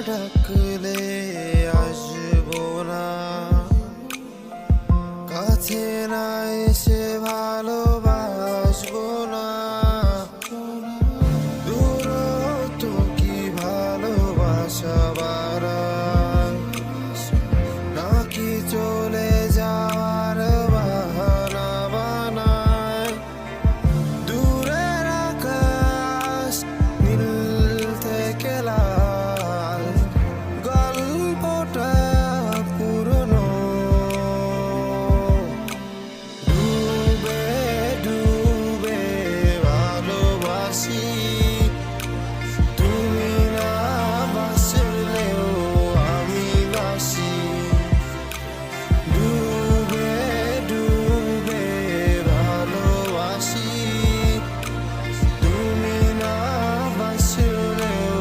ডাকলে আসবো না, কাছে না এসে ভালোবাসবো না। দূরত্ব কি ভালোবাসা বাড়ায়, নাকি চলে যাওয়ার বাহানা বানায়? দূরের আকাশ নীল থেকে লাল, গল্পটা পুরনো। ডুবে ডুবে ভালোবাসি, তুমি না বাসলেও আমি বাসি। ডুবে ডুবে ভালোবাসি, তুমি না বাসলেও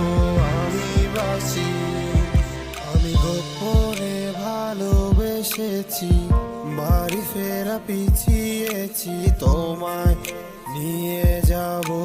আমি বাসি। আমি গোপনে ভালোবেসেছি, বাড়ি ফেরা পিছিয়েছি, তোমায় নিয়ে যাবো।